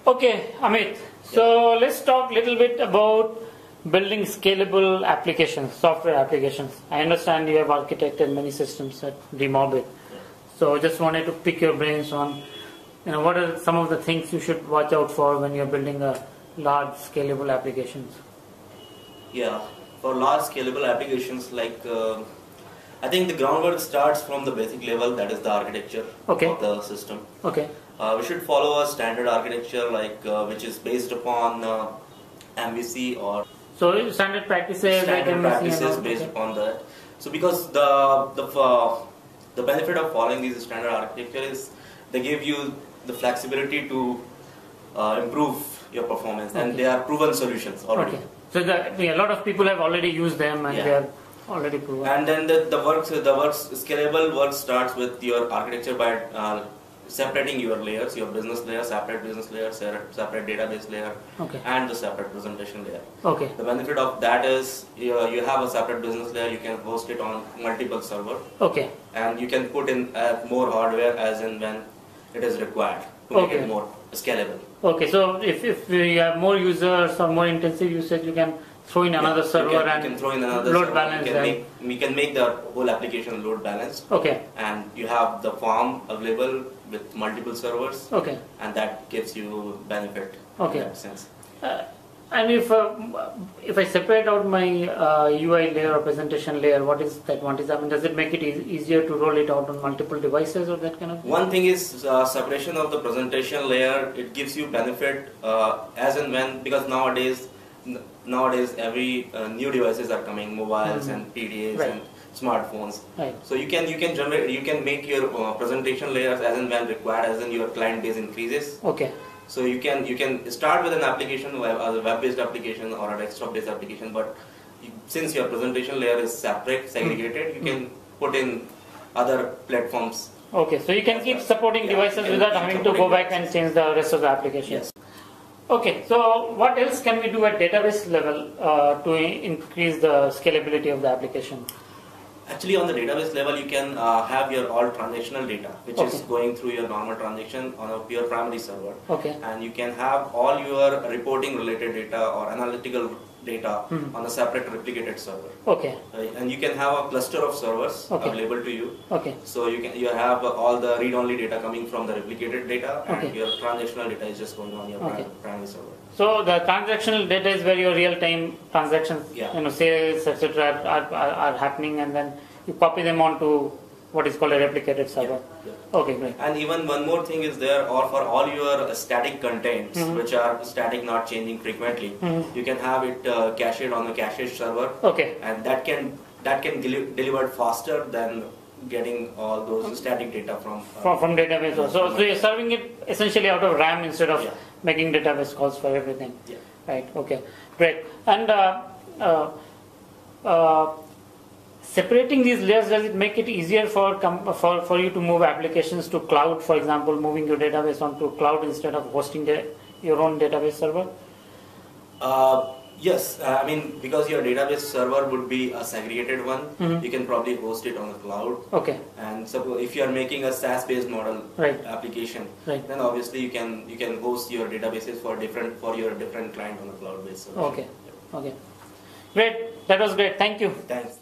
Okay, Amit. So let's talk a little bit about building scalable applications, software applications. I understand you have architected many systems at Demorbid. So just wanted to pick your brains on, what are some of the things you should watch out for when you're building a large scalable applications? Yeah, for large scalable applications, I think the groundwork starts from the basic level, that is the architecture of the system. Okay. We should follow a standard architecture which is based upon MVC or so standard practices based upon that. So because the benefit of following these standard architecture is they give you the flexibility to improve your performance, and they are proven solutions already. Okay. So a lot of people have already used them and they are already proven. And then the scalable work starts with your architecture by separating your layers, your business layer, separate business layer, separate database layer, and the separate presentation layer. Okay. The benefit of that is you have a separate business layer, you can host it on multiple servers. Okay. And you can put in more hardware as and when it is required to make it more scalable. Okay, so if you have more users or more intensive usage, you can throw in another server and load balance. We can make the whole application load balanced. Okay. And you have the farm available with multiple servers. Okay. And that gives you benefit in that sense. And if I separate out my UI layer or presentation layer, what is the advantage? I mean, does it make it easier to roll it out on multiple devices or that kind of thing? One thing is separation of the presentation layer. It gives you benefit as and when, because nowadays every new devices are coming, mobiles and PDAs and smartphones. Right. So you can make your presentation layers as and when required, as in your client base increases. Okay. So you can start with an application, a web-based application or a desktop-based application, but since your presentation layer is segregated, you can put in other platforms. Okay, so you can keep supporting devices without having to go back and change the rest of the application. Yes. Okay, so what else can we do at database level to increase the scalability of the application? Actually, on the database level, you can have your all transactional data, which is going through your normal transaction on a pure primary server. Okay. And you can have all your reporting related data or analytical data on a separate replicated server. Okay. And you can have a cluster of servers available to you. Okay. So you have all the read-only data coming from the replicated data, and your transactional data is just going on your primary server. So the transactional data is where your real-time transactions, sales, etc., are happening, and then you copy them onto what is called a replicated server. Okay, great. And even one more thing is there, or for all your static contents, which are static, not changing frequently, you can have it cached on a cache server. Okay. And that can deliver faster than getting all those static data from database. So you're serving it essentially out of RAM instead of making database calls for everything. Yeah. Right. Okay. Great. And separating these layers, does it make it easier for you to move applications to cloud? For example, moving your database onto cloud instead of hosting your own database server? Yes, I mean, because your database server would be a segregated one, you can probably host it on the cloud. Okay. And so if you are making a SaaS-based model application, then obviously you can host your databases for your different client on the cloud-based server. Okay. Okay. Great. That was great. Thank you. Thanks.